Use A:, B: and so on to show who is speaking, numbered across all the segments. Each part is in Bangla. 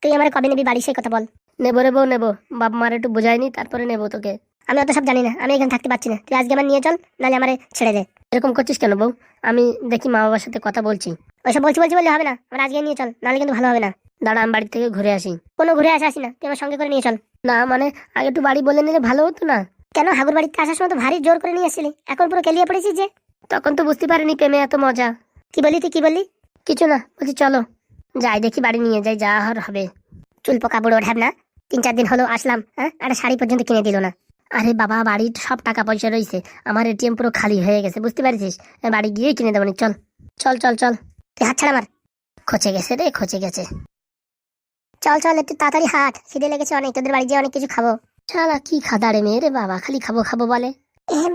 A: তুই আমার কবে নিবি বাড়ি সেই কথা বল।
B: নেবো রে বউ নেবো, বাপ মার একটু বোঝাইনি তারপরে নেবো তোকে।
A: আমি অত সব জানি না, আমি এখানে থাকতে পারছি না, তুই আজকে আমার নিয়ে চল, নাহলে আমারে ছেড়ে দে।
B: এরকম করছিস কেন বউ? আমি দেখি মা বাবার সাথে কথা বলছি।
A: ওইসব বলছি বলছি বললে হবে না, আমার আজকে নিয়ে চল, নাহলে কিন্তু ভালো হবে না।
B: দাঁড়া আমি বাড়ি থেকে ঘুরে আসি।
A: কোনো ঘুরে আসি না, তুই আমার সঙ্গে করে নিয়ে চল।
B: না মানে আগে একটু বাড়ি বলে নিলে ভালো হতো না?
A: কেন, হাগুর বাড়িতে আসার সময় তো ভারী জোর করে নিয়ে আসছিলি, এখন পুরো কেলিয়ে পড়েছিস যে।
B: তখন তো বুঝতে পারিনি প্রেমে এত মজা।
A: কি বললি তুই, কি বললি?
B: কিছু না, বলছি চলো যাই, দেখি বাড়ি নিয়ে যাই, যা হওয়ার হবে।
A: চুল পোকা বুড়ো ঢ্যাব না, 3-4 দিন হলো আসলাম, হ্যাঁ একটা শাড়ি পর্যন্ত কিনে দিল না।
B: আরে বাবা, বাড়ির সব টাকা পয়সা রয়েছে, আমার এটিএম পুরো খালি হয়ে গেছে, বুঝতে পারছিস? বাড়ি গিয়ে কিনে দেবো, চল চল চল চল।
A: তুই হাত ছাড় আমার।
B: খচে গেছে রে, খচে গেছে।
A: চল চল, একটু তাড়াতাড়ি হাট, খিদে লেগেছে অনেক, তোদের বাড়ি গিয়ে অনেক কিছু খাবো।
B: শালা কি খাদারে মেয়ে রে বাবা, খালি খাবো খাবো বলে।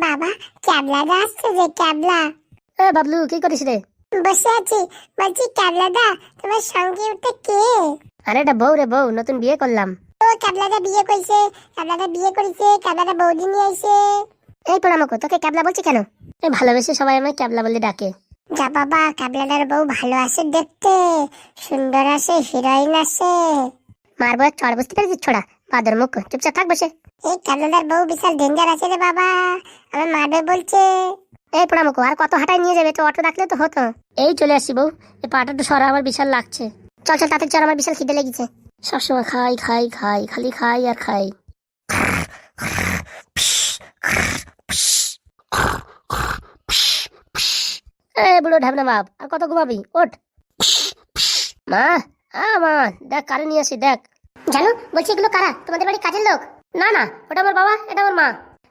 A: বাবা, ক্যাবলাদা আসছে যে, ক্যাবলা।
B: বাবলু কি করিস রে?
A: বসে আছি, বলছি ক্যাবলাদা তোমার সঙ্গে উঠতে কে?
B: আরে এটা বউ রে, বউ, নতুন বিয়ে করলাম।
A: ও ক্যাবলাদা বিয়ে করেছে, ক্যাবলাদা বিয়ে করেছে, ক্যাবলাদা বৌদি নিয়ে আইছে। এই পোড়ামকো, তোকে ক্যাবলা বলছি কেন?
B: ভালোবেসে সবাই আমায় ক্যাবলা বলে ডাকে।
A: যা বাবা, ক্যাবলাদার বউ ভালো আসে দেখতে, সুন্দর আসে, হিরোইন আসে। মারবো এক চড়, বুঝতে পেরেছিস ছোড়া? বাদর মুখ, চুপচাপ থাক বসে। এই ক্যাবলাদার বউ বিশাল ডেঞ্জার আছে রে বাবা, আমার মারবে বলছে। এই পোড়ামকো, আর কত হাঁটায় নিয়ে যাবে? তো অটো ডাকলে তো হতো।
B: এই চলে আসছি বউ, এই পাটা তো সরা আমার বিশাল লাগছে।
A: চল চল তাতে চল, আমার বিশাল খিদে লেগেছে।
B: সবসময় খাই খাই খাই, খালি খাই আর খাই। বুড়ো ঢাবনা বাপ, আর কত ঘুমাবি? ওঠ মা। মা দেখ কারে নিয়ে আসি দেখ।
A: জানো, বলছি এগুলো কারা? তোমাদের বাড়ি কাজের লোক?
B: না না, ওটা আমার বাবা, এটা আমার মা।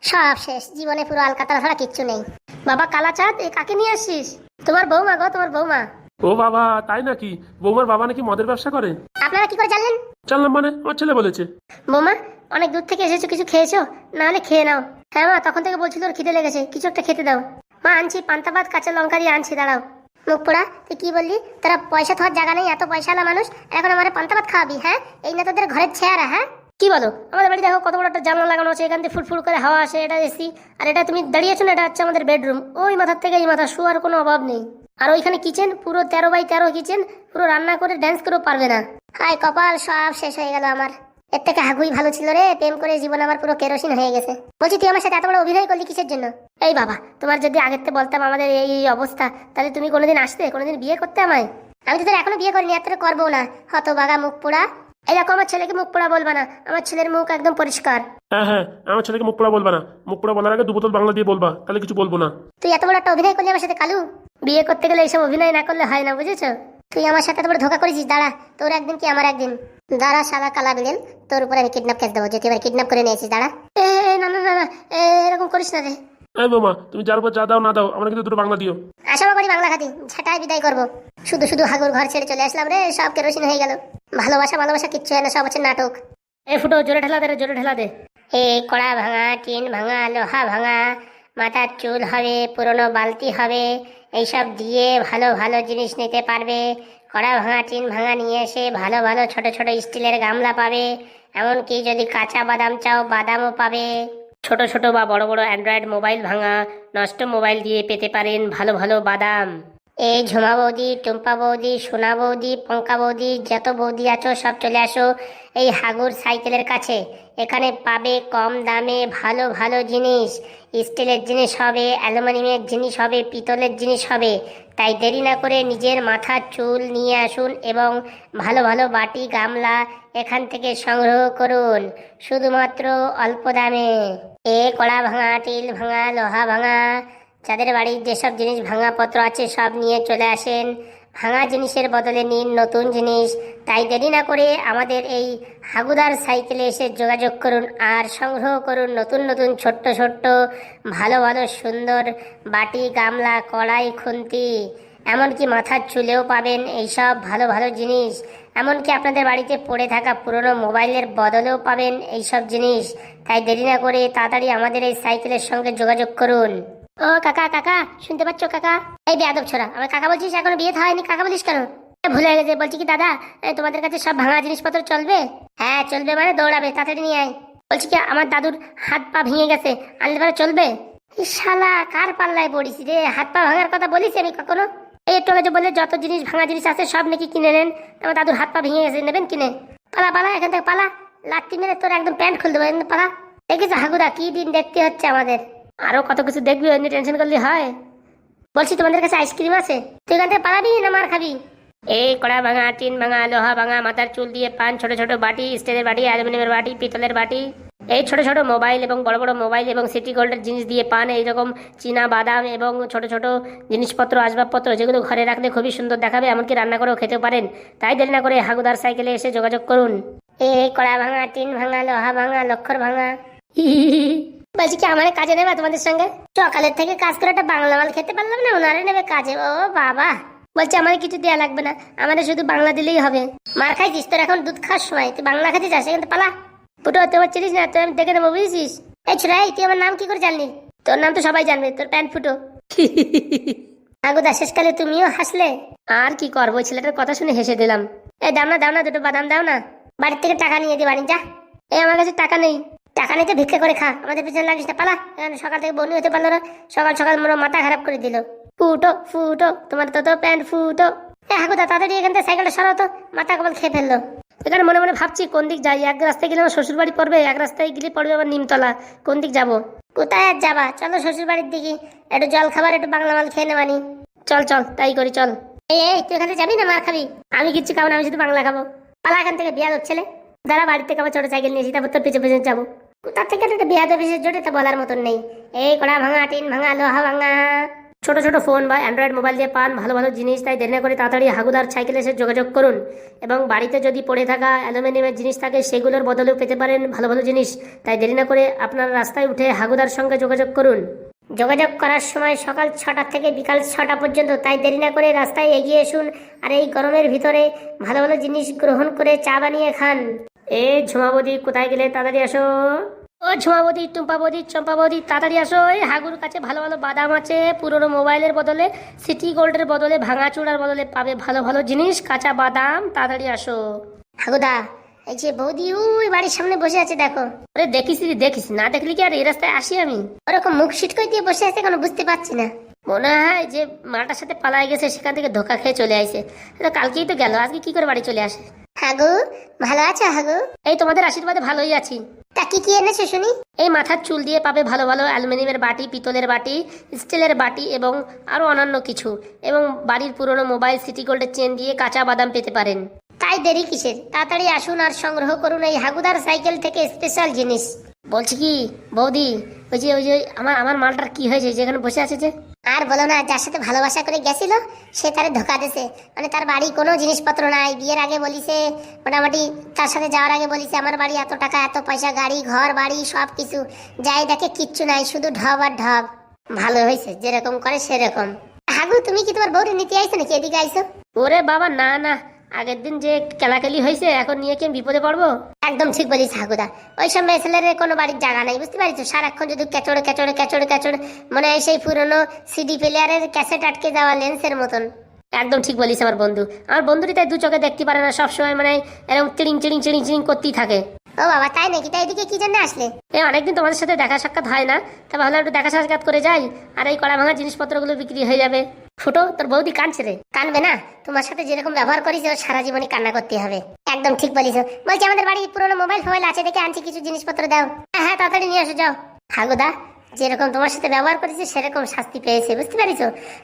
A: সব শেষ, জীবনে পুরো আলকাতরা ছাড়া কিচ্ছু নেই।
B: বাবা কালাচাঁদ, এ কাকে নিয়ে আসছিস? তোমার বৌমা গো, তোমার বৌমা।
C: ও বাবা, তাই নাকি? বৌমার বাবা নাকি মদের ব্যবসা করে?
A: আপনারা কি করে জানলেন?
C: জানলাম মানে, আমার ছেলে বলেছে।
B: বৌমা, অনেক দূর থেকে এসেছো, কিছু খেয়েছো? না হলে খেয়ে নাও। হ্যাঁ মা, তখন থেকে বলছিল ওর খিদে লেগেছে, কিছু একটা খেতে দাও। মা আনছি, পান্তা ভাত, কাঁচা লঙ্কা দিয়ে আনছি, দাঁড়াও।
A: মুখ পোড়া, তুই কি বললি? তোরা পয়সা থাকার জায়গা নেই, এত পয়সাওয়ালা মানুষ, এখন আমার পান্তা ভাত খাওয়াবি? হ্যাঁ, এই না তোদের ঘরের চেহারা? হ্যাঁ
B: কি বলো? আমাদের বাড়ি দেখো কত বড় একটা জানলা লাগানো আছে, এখান থেকে ফুটফুট করে হাওয়া আসে, এটা এসি। আর এটা তুমি দাঁড়িয়েছো না, এটা হচ্ছে আমাদের বেডরুম। ওই মাথার থেকে এই মাথা, শোয়ার কোনো অভাব নেই। আর ওইখানে কিচেন, পুরো 13x13 কিচেন, পুরো রান্না করে ড্যান্স করেও পারবে না।
A: হায় কপাল, সব শেষ হয়ে গেল আমার। এর থেকে হাগুই ভালো ছিল রে, প্রেম করে জীবন আমার পুরো কেরোসিন হয়ে গেছে। বলছি তুই আমার সাথে এত বড় অভিনয় করলি কিসের জন্য?
B: এই বাবা, তোমার যদি আগের থেকে বলতাম আমাদের এই এই অবস্থা, তাহলে তুমি কোনোদিন আসতে, কোনোদিন বিয়ে করতে আমায়?
A: আমি তো তোর এখনো বিয়ে করিনি, এত করবো না, হতবাগা মুখ পোড়া।
B: এই দেখো, আমার ছেলেকে মুখ পোড়া বলবা না, আমার ছেলের মুখ একদম পরিষ্কার।
C: হ্যাঁ হ্যাঁ, আমার ছেলেকে মুখ পোড়া বলবা না, মুখ পোড়া বলার আগে 2 বোতল বাংলা দিয়ে বলবা, তাহলে কিছু বলবো না।
A: তুই এত বড় একটা অভিনয় করলি আমার সাথে কালু।
B: বিয়ে করতে গেলে এইসব অভিনয় না করলে হয় না, বুঝেছো?
A: তুই আমার সাথে এত বড় ধোকা করেছিস, দাঁড়া, তোর একদিন কি আমার একদিন। দাঁড়া শালা কালা বিড়েল, তোর উপরে আমি কিডন্যাপ কেস দেবো, যদি এবার কিডন্যাপ করে নিয়েছিস, দাঁড়া।
B: না না না না, এরকম করিস না রে।
C: এই বৌমা, তুমি যার উপর যা দাও না দাও, আমরা কিন্তু 2টো বাংলা দিও।
A: আশা করি বাংলা খাতি ঝাঁটায় বিদায় করবো। শুধু শুধু হাগুর ঘর ছেড়ে চলে আসলাম রে, সব কেরোসিন হয়ে গেল। ভালোবাসা ভালোবাসা কিচ্ছু হয় না, সব হচ্ছে নাটক।
B: এই ফুটো, জোরে ঠেলা দে রে, জোরে ঠেলা দে।
A: এই কড়া ভাঙা, টিন ভাঙা, লোহা ভাঙা, মাথার চুল হবে, পুরনো বালতি হবে, এইসব দিয়ে ভালো ভালো জিনিস নিতে পারবে। কড়া ভাঙা, টিন ভাঙা নিয়ে এসে ভালো ভালো ছোট ছোট স্টিলের গামলা পাবে। এমনকি যদি কাঁচা বাদাম চাও, বাদামও পাবে।
B: ছোট ছোট বা বড় বড় অ্যান্ড্রয়েড মোবাইল ভাঙা, নষ্ট মোবাইল দিয়ে পেতে পারেন ভালো ভালো বাদাম।
A: এই ঝুমা বৌদি, টুম্পা বৌদি, সোনা বৌদি, পঙ্কা বৌদি, যত বৌদি আছো সব চলে আসো এই হাগুর সাইকেলের কাছে। এখানে পাবে কম দামে ভালো ভালো জিনিস। স্টিলের জিনিস হবে, অ্যালুমিনিয়ামের জিনিস হবে, পিতলের জিনিস হবে। তাই দেরি না করে নিজের মাথার চুল নিয়ে আসুন এবং ভালো ভালো বাটি গামলা এখান থেকে সংগ্রহ করুন, শুধুমাত্র অল্প দামে। কড়া ভাঙা, টিল ভাঙা, লোহা ভাঙা, যাদের বাড়ির যেসব জিনিস ভাঙাপত্র আছে সব নিয়ে চলে আসেন। ভাঙা জিনিসের বদলে নিন নতুন জিনিস। তাই দেরি না করে আমাদের এই হাগুদার সাইকেলে এসে যোগাযোগ করুন আর সংগ্রহ করুন নতুন নতুন ছোট্ট ছোট্ট ভালো ভালো সুন্দর বাটি গামলা, কড়াই, খুন্তি, এমনকি মাথার চুলেও পাবেন এইসব ভালো ভালো জিনিস। এমনকি আপনাদের বাড়িতে পড়ে থাকা পুরনো মোবাইলের বদলেও পাবেন এইসব জিনিস। তাই দেরি না করে তাড়াতাড়ি আমাদের এই সাইকেলের সঙ্গে যোগাযোগ করুন। ও কাকা, কাকা শুনতে পাচ্ছ কাকা? এই বেয়াদব ছোড়া, আমার কাকা বলছিস, এখনো বিয়ে হয়নি, কাকা বলিস কেন? ভুলে গেছে। বলছি কি দাদা, তোমাদের কাছে সব ভাঙা জিনিসপত্র চলবে? হ্যাঁ চলবে, মানে দৌড়াবে, তাড়াতাড়ি নিয়ে আয়। বলছি কি আমার দাদুর হাত পা ভেঙে গেছে, আনলে পরে চলবে? শালা কার পাল্লায় পড়িস রে, হাত পা ভাঙার কথা বলিস আমি কখনো? এই একটু আগে যে বলে যত জিনিস ভাঙা জিনিস আছে সব নাকি কিনে নেন, আমার দাদুর হাত পা ভেঙে গেছে, নেবেন কিনে? পালা পালা এখান থেকে পালা, লাত্তি মেরে তোর একদম প্যান্ট খুলে দেবো, একদম পালা। দেখিস হাগুদা কি দিন দেখতে হচ্ছে আমাদের।
B: আরো কত কিছু দেখবি, এমনি টেনশন করলে হয়।
A: বলছি তোমাদের কাছে আইসক্রিম আছে? তুই এখান থেকে পালাবি না মার খাবি?
B: এই কড়া ভাঙা, টিন ভাঙা, লোহা ভাঙা, মাথার চুল দিয়ে পান, ছোট ছোট বাটি, স্টিলের বাটি, অ্যালুমিনিয়ামের বাটি, পিতলের বাটি, এই ছোট ছোট মোবাইল এবং বড় বড় মোবাইল এবং সিটি গোল্ডের জিনিস দিয়ে পান, এইরকম চীনা বাদাম এবং ছোট ছোট জিনিসপত্র, আসবাবপত্র যেগুলো ঘরে রাখলে খুবই সুন্দর দেখাবে, এমনকি রান্না করেও খেতে পারেন। তাই দেরি না করে হাগুদার সাইকেলে এসে যোগাযোগ করুন।
A: এই কড়া ভাঙা, টিন ভাঙা, লোহা ভাঙা, লক্ষর ভাঙা।
B: বলছি কি আমার কাজে নেবে তোমাদের সঙ্গে?
A: সকালের থেকে কাজ করে একটা বাংলা মাল খেতে পারলাম না, ওনারে নেবে কাজে? ও বাবা।
B: বলছি আমার কিছু দেয়া লাগবে না, আমাদের শুধু বাংলা দিলেই হবে।
A: মার খাইছিস, তোর এখন দুধ খাওয়ার সময়, তুই বাংলা খেতে চাস? এখান থেকে পালা।
B: ফুটো তোমার চিনিস না, তুই আমি দেখে নেবো বুঝেছিস?
A: এই ছোড়া, তুই আমার নাম কি করে জানলি?
B: তোর নাম তো সবাই জানবে, তোর প্যান্ট ফুটো।
A: হাগুদা শেষকালে তুমিও হাসলে।
B: আর কি করবো, ওই ছেলেটার কথা শুনে হেসে দিলাম। এই দাও না দুটো বাদাম দাও না।
A: বাড়ির থেকে টাকা নিয়ে দি, বাড়ি যা।
B: এই আমার কাছে টাকা নেই।
A: টাকা নিতে ভিক্ষা করে খা, আমাদের পিছনে লাগিস না, পালা। সকাল থেকে বনি হতে পারলো না, সকাল সকাল মোর মাথা খারাপ করে দিল।
B: ফুটো ফুটো, তোমার তো প্যান্ট ফুটো।
A: হাগুদা তাড়াতাড়ি এখান থেকে সাইকেলটা সরাও তো, মাথা কবল খেয়ে ফেললো।
B: এখানে মনে মনে ভাবছি কোন দিক যাই। এক রাস্তায় গেলে আমার শ্বশুর বাড়ি পড়বে, এক রাস্তায় গেলে পড়বে আবার নিমতলা। কোন দিক যাবো?
A: কোথায় আর যাবা, চলো শ্বশুর বাড়ির দিকে, একটু জল খাবার, একটু বাংলা মাল খেয়ে নেবানি।
B: চল চল তাই করি, চল।
A: এই তুই এখানে যাবি না মার খাবি?
B: আমি কিচ্ছু খাবো না, আমি শুধু বাংলা খাবো।
A: পালা এখান থেকে, বিয়াদ ছেলে।
B: দাঁড়া, বাড়ি থেকে আবার ছোট সাইকেল নিয়েছি, তারপর তোর পিছনে পিছনে যাবো।
A: কোথা থেকে একটা বিয়াদ অফিসের জোটে তা বলার মতন নেই। এই কড়া ভাঙা, টিন ভাঙা, লোহা ভাঙা।
B: ছোট ছোট ফোন বা অ্যান্ড্রয়েড মোবাইল দিয়ে পান ভালো ভালো জিনিস। তাই দেরি না করে তাড়াতাড়ি হাগুদার সাইকেলে এসে যোগাযোগ করুন। এবং বাড়িতে যদি পড়ে থাকা অ্যালুমিনিয়ামের জিনিস থাকে সেগুলোর বদলেও পেতে পারেন ভালো ভালো জিনিস। তাই দেরি না করে আপনার রাস্তায় উঠে হাগুদার সঙ্গে যোগাযোগ করুন।
A: যোগাযোগ করার সময় সকাল 6টা থেকে বিকাল 6টা পর্যন্ত, তাই দেরি না করে রাস্তায় এগিয়ে এসুন। আর এই গরমের ভিতরে ভালো ভালো জিনিস গ্রহণ করে চা বানিয়ে খান।
B: এ ঝুমাবদি, কোথায় গেলে? তাড়াতাড়ি আসো। ও ঝুমাবদি, টুম্পা বৌদি, চম্পা বৌদি, তাড়াতাড়ি আসো। এই হাগুর কাছে ভালো ভালো বাদাম আছে, পুরনো মোবাইলের বদলে, সিটি গোল্ডের বদলে, ভাঙা চূড়ার বদলে পাবে ভালো ভালো জিনিস, কাঁচা বাদাম। তাড়াতাড়ি আসো।
A: হাগুদা, এই যে বৌদি ওই বাড়ির সামনে বসে আছে দেখো।
B: ওরে দেখিস রে, দেখিস না দেখলি কি আর এই রাস্তায় আসি আমি?
A: ওরকম মুখ সিটকই দিয়ে বসে আছে কেন বুঝতে পারছি না।
B: মনে হয় যে মাটার সাথে পালাই গেছে, সেখান থেকে ধোকা খেয়ে চলে আসে। কালকেই তো গেল, আজকে কি করে বাড়ি চলে আসে?
A: হাগু, ভালো আছো হাগু?
B: এই তোমাদের আশীর্বাদে ভালোই আছি।
A: তা কি কি এনেছো শুনি?
B: এই মাথার চুল দিয়ে পাবে ভালো ভালো অ্যালুমিনিয়ামের বাটি, পিতলের বাটি, স্টিলের বাটি এবং আরো অন্যান্য কিছু। এবং বাড়ির পুরনো মোবাইল, সিটি গোল্ডের চেন দিয়ে কাঁচা বাদাম পেতে পারেন।
A: তাই দেরি কিসের, তাড়াতাড়ি আসুন আর সংগ্রহ করুন এই হাগুদার সাইকেল থেকে স্পেশাল জিনিস।
B: বলছি কি বৌদি, ওই যে আমার মালটার কি হয়েছে যেখানে বসে আছে যে?
A: আর বলো না, যার সাথে ভালোবাসা করে গেছিল সে তারে ধোকা দিছে। মানে তার বাড়ি কোনো জিনিসপত্র নাই। বিয়ের আগে বলিছে, মোটামুটি তার সাথে যাওয়ার আগে বলিছে আমার বাড়ি এত টাকা, এত পয়সা, গাড়ি ঘর বাড়ি সব কিছু। যাই দেখে কিচ্ছু নাই, শুধু ঢব আর ঢব। ভালো হয়েছে, যেরকম করে সেরকম। হাগু, তুমি কি তোমার বউরে নিতে আইছো নাকি এদিকে আইছো?
B: ওরে বাবা না না, আগের দিন যে কেলাকেলি হয়েছে, এখন নিয়ে কি আমি বিপদে পড়বো?
A: একদম ঠিক বলিস হাগুদা। ওই সব মেয়েছেলের কোনো বাড়ির জায়গা নাই, বুঝতে পারিস? সারাক্ষণ যদি ক্যাচড় ক্যাচড় ক্যাচড় ক্যাচড়, মনে হয় সেই পুরনো সিডি প্লেয়ারের ক্যাসেট আটকে যাওয়া লেন্সের মতন।
B: একদম ঠিক বলিস আমার বন্ধু। আমার বন্ধুটি তাই দু চোখে দেখতে পারে না, সবসময় মানে এরকম চিড়িং চিড়িং চিড়িং চিড়িং করতেই থাকে।
A: ও বাবা, তাই নাকি? তাই এদিকে কি জন্য আসলে?
B: অনেকদিন তোমাদের সাথে দেখা সাক্ষাৎ হয় না, তা ভাবলাম একটু দেখা সাক্ষাৎ করে যাই। আর এই কড়া ভাঙা জিনিসপত্রগুলো বিক্রি হয়ে যাবে। ফুটো, তোর বৌদি কাঁদছে রে।
A: কানবে না? তোমার সাথে যেরকম ব্যবহার করিস ওর সারা জীবনই কান্না করতে হবে। একদম ঠিক বলিস। বলছি আমাদের বাড়ি পুরোনো মোবাইল ফোবাইল আছে, দেখে আনছি কিছু জিনিসপত্র দাও। হ্যাঁ হ্যাঁ, তাড়াতাড়ি নিয়ে আসো যাও। হাগুদা, যেরকম তোমার সাথে ব্যবহার করেছে সেরকম শাস্তি পেয়েছে, বুঝতে পারিস?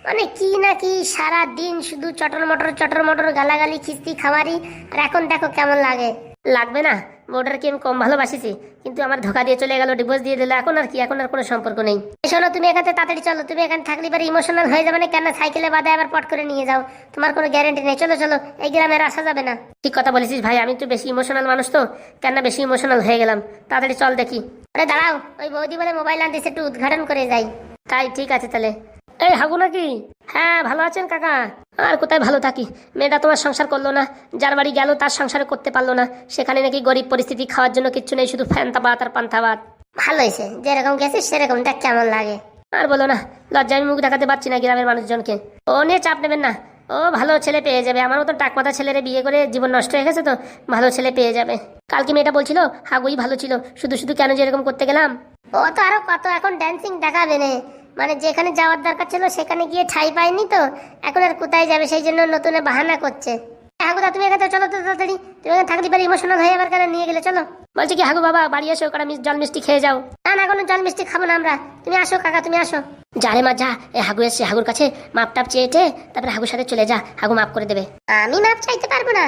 A: মানে কি না কি সারা দিন শুধু চটর মটর গালাগালি, খিস্তি খামারি। আর এখন দেখো কেমন লাগে।
B: লাগবে না, বউটাকে আমি কম ভালোবাসিছি, কিন্তু আমার ধোকা দিয়ে চলে গেল, ডিভোর্স দিয়ে দিল। এখন আর কি, এখন আর কোনো সম্পর্ক নেই।
A: শোনো, তুমি এখান থেকে তাড়াতাড়ি চলো। তুমি এখানে থাকলে এবার ইমোশনাল হয়ে যাবে না কেন? সাইকেলে বাদে আবার পট করে নিয়ে যাও, তোমার কোনো গ্যারেন্টি নেই। চলো চলো, এই গ্রামের আসা যাবে না।
B: ঠিক কথা বলেছিস ভাই, আমি তো বেশি ইমোশনাল মানুষ, তো কেন বেশি ইমোশনাল হয়ে গেলাম। তাড়াতাড়ি চল দেখি।
A: আরে দাঁড়াও, ওই বৌদি বলে মোবাইল আনতেছে, একটু উদ্ঘাটন করে যাই।
B: তাই ঠিক আছে তাহলে। এই হাগু নাকি? হ্যাঁ, ভালো আছেন কাকা? আর কোথায় ভালো থাকি, মেয়েটা তোমার সংসার করলো না, যার বাড়ি গেল তার সংসারে করতে পারলো না। সেখানে নাকি গরিব পরিস্থিতি, খাওয়ার জন্য কিচ্ছু নেই, শুধু ফ্যান্তা ভাত আর পান্তা ভাত।
A: ভালো হয়েছে, যেরকম গেছিস সেরকম দেখ কেমন লাগে।
B: আর বলো না, লজ্জা আমি মুখ দেখাতে পারছি না গ্রামের মানুষজনকে। ও নিয়ে চাপ নেবেন না, ও ভালো ছেলে পেয়ে যাবে। আমার মতো টাকমাথা ছেলেরে বিয়ে করে জীবন নষ্ট হয়ে গেছে, তো ভালো ছেলে পেয়ে যাবে। কালকে মেয়েটা বলছিল হাগুই ভালো ছিল, শুধু শুধু কেন যে এরকম করতে গেলাম।
A: ও তো আরো কত এখন ড্যান্সিং দেখাবে না, মানে যেখানে যাওয়ার দরকার ছিল সেখানে গিয়ে ঠাই পায়নি, তো এখন আর কোথায় যাবে সেই জন্য নতুন বাহানা করছে।
B: হাগুদা তুমি এখানে চলো তো তাড়াতাড়ি, তুমি এখানে থাকতে পারি ইমোশনাল হয়ে আবার কেন নিয়ে গেলে চলো। বলছি কি হাগু বাবা বাড়ি এসো, কারণ জল মিষ্টি খেয়ে যাও। না না কোনো জল মিষ্টি খাবো না আমরা, তুমি আসো কাকা তুমি আসো। যা রে মা যা, এ হাগু এসছে, হাগুর কাছে মাপ টাপ চেয়েটে তারপরে হাগুর সাথে চলে যা, হাগু মাপ করে দেবে।
A: আমি মাপ চাইতে পারবো না,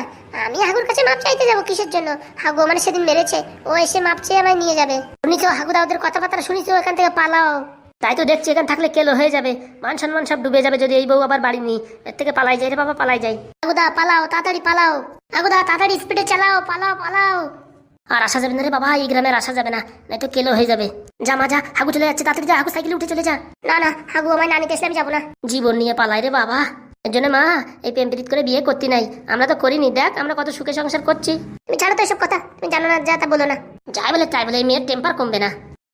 A: আমি হাগুর কাছে মাপ চাইতে যাবো কিসের জন্য? হাগু মানে সেদিন মেরেছে, ও এসে মাপ চেয়ে আমায় নিয়ে যাবে। শুনিছো হাগুদা ওদের কথাবার্তা শুনিছো? এখান থেকে পালাও।
B: তাই তো দেখছি এখানে থাকলে কেলো হয়ে যাবে, মান সম্মান সব ডুবে যাবে যদি এই বউ আবার বাড়ি নি। এর থেকে পালাই যাই রে বাবা, পালাই যাই।
A: হাগুদা পালাও, তাড়াতাড়ি পালাও। হাগুদা তাড়াতাড়ি স্পিডে চালাও, পালাও পালাও।
B: আর আসা যাবে না রে বাবা, এই গ্রামের আসা যাবে না, নাই তো কেলো হয়ে যাবে। যা মা যা, হাগু চলে যাচ্ছে, তাড়াতাড়ি যা, হাগু সাইকেলে উঠে চলে যা।
A: না না হাগু আমায় না নিতে আসলে আমি যাবো না।
B: জীবন নিয়ে পালাই রে বাবা। এর জন্য মা এই প্রেম প্রীত করে বিয়ে করতে নাই, আমরা তো করিনি, দেখ আমরা কত সুখে সংসার করছি।
A: তুমি জানো তো এসব কথা, তুমি জানো না, যা তা বলো না।
B: যাই বলে তাই বলে এই মেয়ের টেম্পার কমবে না।